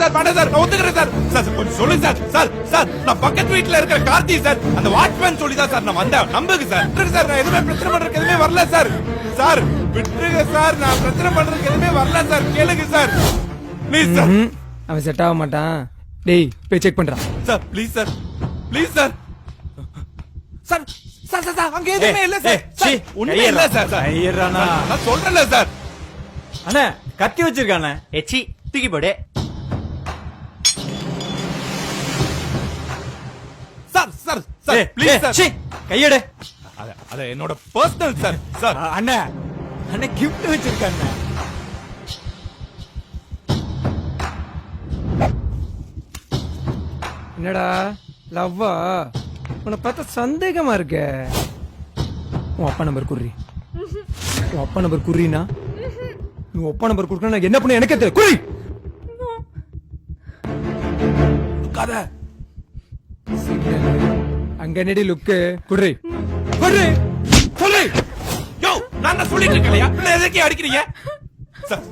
Sir வேண்டாம் sir நான் ஒத்துக்கிறேன் சார் சார் கொஞ்சம் சொல்லுங்க சார் சார் சார் நான் பக்கத்து வீட்டுல இருக்கிற கார்த்தி சார் அந்த வாட்ச்மேன் சொல்லிதான் சார் நான் வந்தேன் நம்புங்க சார் விட்டுருங்க சார் நான் எதுவுமே பிரச்சனை பண்றதுக்கு எதுவுமே வரல சார் சார் விட்டுருங்க சார் நான் பிரச்சனை பண்றதுக்கு எதுவுமே வரல சார் கேளுங்க சார் ப்ளீஸ் சார் அவன் செட் ஆக மாட்டான் டேய் போய் செக் பண்றான் sir please sir please sir sir sir sir sir அங்க எதுவுமே இல்ல சார் ஒண்ணுமே இல்ல சார் சார் ஐயரானா நான் சொல்றேன்ல சார் அண்ணா கத்தி வச்சிருக்கானே எச்சி தூக்கி போடு. Sir sir sir please sir கையெடு. அத என்னோட பர்சனல் சார் சார் அண்ணா அண்ணா கிஃப்ட் வச்சிருக்கானே. என்னடா லவ்வா உன்னை பார்த்தா சந்தேகமா இருக்க. உன் அப்பா நம்பர் குறி. உன் அப்பா நம்பர் குறினா நீ அப்பா நம்பர் கொடுக்கணும் என்ன பண்ண எனக்கு தெரியும். குறி கதை அங்க நெடி லுக்கு குடி குடி சொல்லு யோ நான் சொல்லிட்டு இருக்கலையா எதுக்கு அடிக்கிறீங்க சார்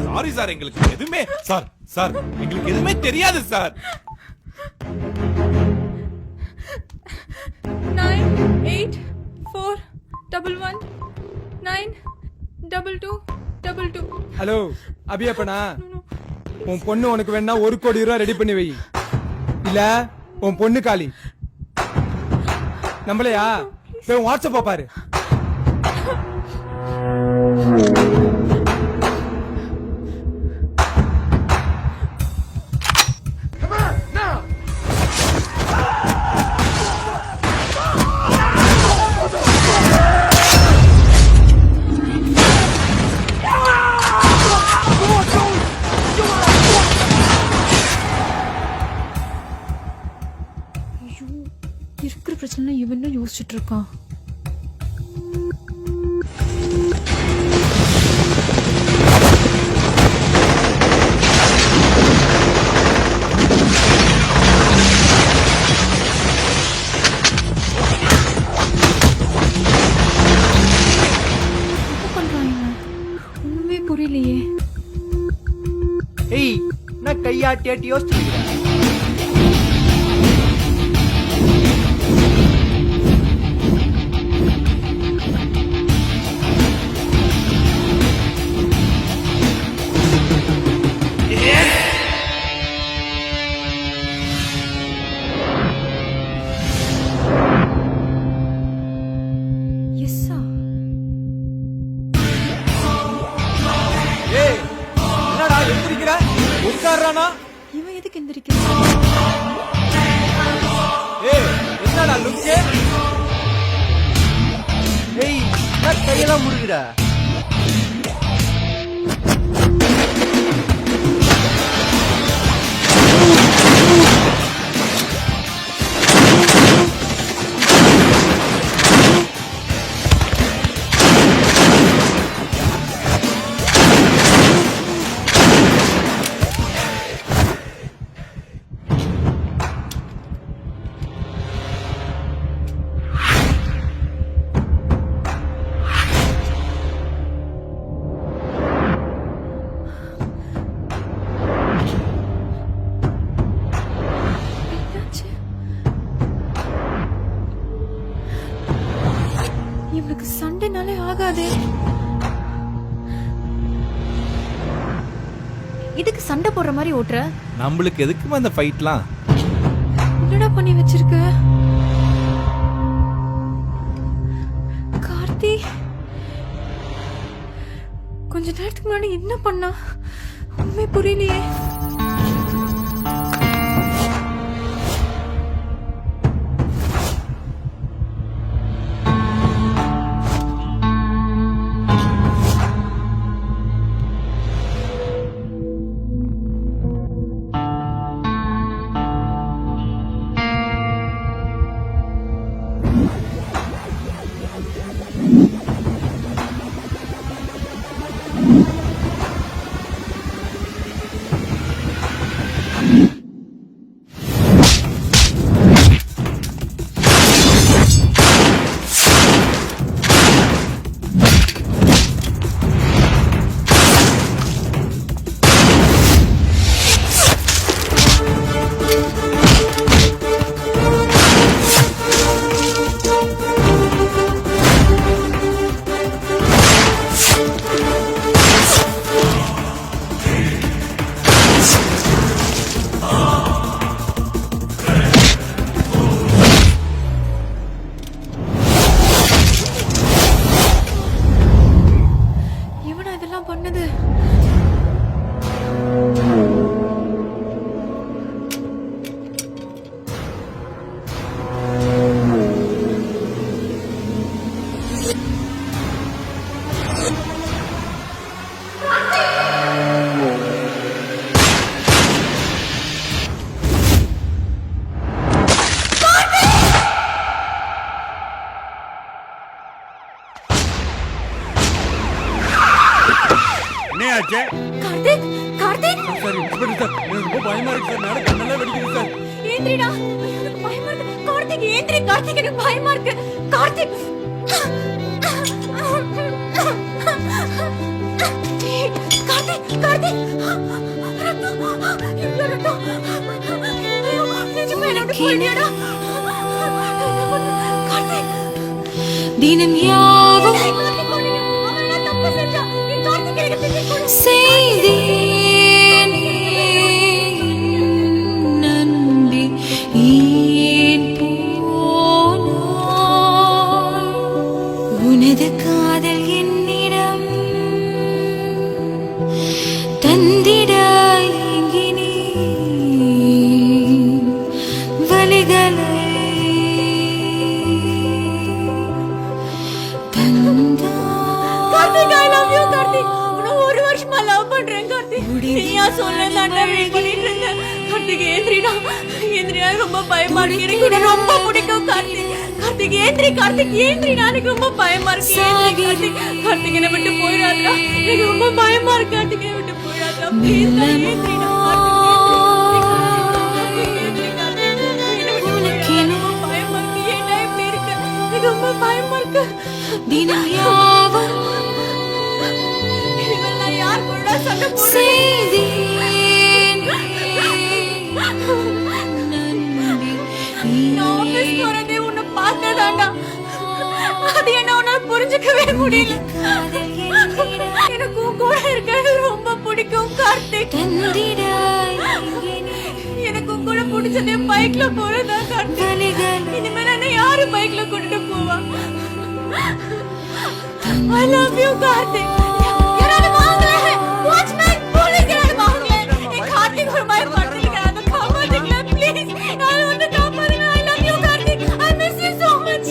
சாரி சார் எங்களுக்கு எதுவுமே சார் சார் எங்களுக்கு எதுவுமே தெரியாது சார் 9841192222. ஹலோ அபியப்பனா உன் பொண்ணு உனக்கு வேணா 1 கோடி ரூபாய் ரெடி பண்ணி வை. இல்ல உன் பொண்ணு காலி. நம்மளையா போய் வாட்ஸ்அப் பாரு. இருக்கிற பிரச்சனை இவன் யோசிச்சுட்டு இருக்கான். என்ன பண்றாங்க ஒண்ணுமே புரியலையே. ஏய் நான் கையாட்டி ஆட்டி யோசிச்சுக்கிறேன். எஸ்ஸா ஏய் என்னடா எந்திரிக்கிற உட்கார்றானா. இவன் எதுக்கு எந்திரிக்கிறான்? ஏய் என்னடா லுக்கே. ஏய் நான் கையெல்லாம் முடுக்குடா. என்னாச்சு? இவனுக்கு சண்டைனாலே ஆகாதே. இதுக்கு சண்டை போடுற மாதிரி ஓட்டுற? நம்மளுக்கு எதுக்குமா அந்த ஃபைட்லாம்? என்னடா பண்ணி வச்சிருக்க கார்த்தி? கொஞ்ச நேரத்துக்கு முன்னாடி என்ன பண்ணா உண்மை புரியலையே. என்னாச்சு Karthik Karthik sir inspector sir எனக்கு ரொம்ப பயமா இருக்கு சார் மேல கண்ணெல்லாம் வெடிக்குது சார் ஏந்திரிடா எனக்கு பயமா இருக்கு கார்த்திக் ஏந்திரி கார்த்திக் எனக்கு பயமா இருக்கு கார்த்திக் கார்த்திக் கார்த்திக் ரத்தம் இவ்வளவு ரத்தம் ஐயோ நிஜமா என்ன போயிடியாடா கார்த்திக் தினம் யாவும் அவன் தப்பு செஞ்சான் நீ கார்த்திக் எனக்கு திருப்பி கொடு செய்தேன் நம்பி ஏன் போனாய் உனது காதல் என்னிடம் தந்திட ஏங்கினேன் வலிகளை Karthik I love you Karthik உன்னை ஒரு வருஷமா லவ் பண்றேன் கார்த்திக் நீயா சொல்லலாம்டா வெயிட் பண்ணிட்டு இருந்தேன் கார்த்திக் ஏந்திரிடா ஏந்திரிடா ரொம்ப பயமா இருக்கு எனக்கு உன்னை ரொம்ப பிடிக்கும் கார்த்திக் கார்த்திக் ஏந்திரி கார்த்திக் ஏந்திரிடா எனக்கு ரொம்ப பயமா இருக்கு ஏந்திரி கார்த்திக் கார்த்திக் என்னை விட்டு போயிடாதடா எனக்கு ரொம்ப பயமா இருக்கு கார்த்திக் என்னை விட்டு போயிடாதடா ப்ளீஸ் ஏந்திரிடா ரொம்ப பயமா இருக்கு தினம் யாவும் இனிமேல் நான் யார் கூட சண்டை போடுறேன் செய்தேன் நம்பி நான் ஆபீஸ் போறதே உன்னை பார்த்ததாண்டா அது என்ன உன்னால புரிஞ்சுக்கவே முடியல எனக்கு உன் கூட இருக்கிறது ரொம்ப பிடிக்கும் கார்த்திக் தந்திட எனக்கு உன் கூட பிடிச்சதே பைக்ல போறதா கார்த்திக் இனிமேல் என்ன யாரு பைக்ல கூட்டிட்டு போவா I love you கார்த்திக் யாராவது வாங்களே வாட்ச்மேன் போலீஸ் யாராவது வாங்களே ஏ கார்த்திக் ஒரு பை படுத்துங்க அந்த காப்பாத்துங்க ப்ளீஸ் நான் வந்து காப்பாத்துங்க I love you Karthik I miss you so much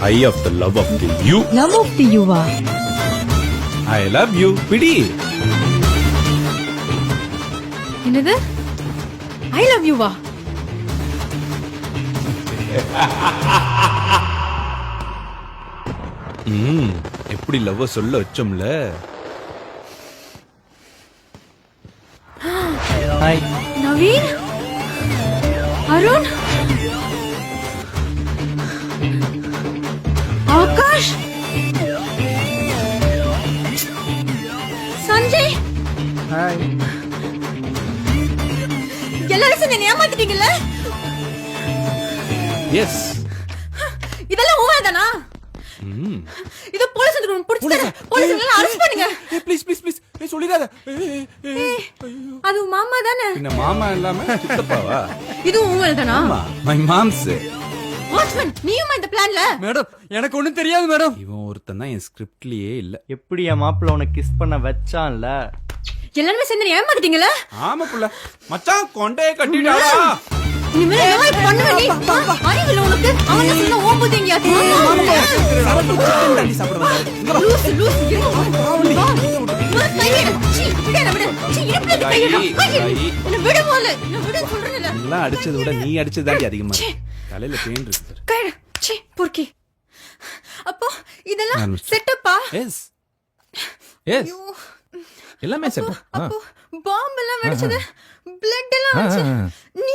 I of the love of the you. Love of the யூவா I love you. பிடி. என்னது I love you வா எப்படி லவ் சொல்ல வச்சோம்ல. ஹாய் நவீன் அருண் ஆகாஷ் சஞ்சய் ஹாய் எல்லாரும் சேர்ந்து என்னை ஏமாத்திட்டீங்கல்ல எஸ். இதெல்லாம் உண்மைதானா இது போலீஸ் வந்து பிடிச்சிட்டாரு போலீஸ் எல்லாம் அரெஸ்ட் பண்ணுங்க ப்ளீஸ் ப்ளீஸ் ப்ளீஸ் சொல்லிடாத. அது உன் மாமா தானே என்ன மாமா இல்லாம சித்தப்பாவா? இது உண்மைதானா மை மாம்ஸ். வாட்ச்மேன் நீயுமா இந்த பிளான்ல மேடம் எனக்கு ஒண்ணும் தெரியாது மேடம் இவன் ஒருத்தன் தான் என் ஸ்கிரிப்ட்லயே இல்ல. எப்படி என் மாப்பிள்ள உனக்கு கிஸ் பண்ண வச்சான்ல? எல்லாரும் சேர்ந்து என்னை ஏமாத்திட்டீங்கல்ல ஆமா புள்ள. மச்சான் கொண்டே கட்டிட்டாடா. இனிமேல் ஏதாவது பண்ணுவேன் நீ அறிவில்ல உனக்கு அவன் தான் சொன்னா ஓம்புது எங்கேயாவது லூசு லூசு விட போல விட சொல்றேன்ல எல்லாம் அடிச்சதை விட நீ அடிச்சதாண்டி அதிகமா இருக்கு. தலையில பெயின் இருக்கு. கைடு சி பொறுக்கி அப்போ இதெல்லாம் செட்டப்பா எஸ் எஸ் எல்லாமே செட். அப்போ பாம்பு எல்லாம் வெடிச்சது பிளட் எல்லாம் வந்துச்சு நீ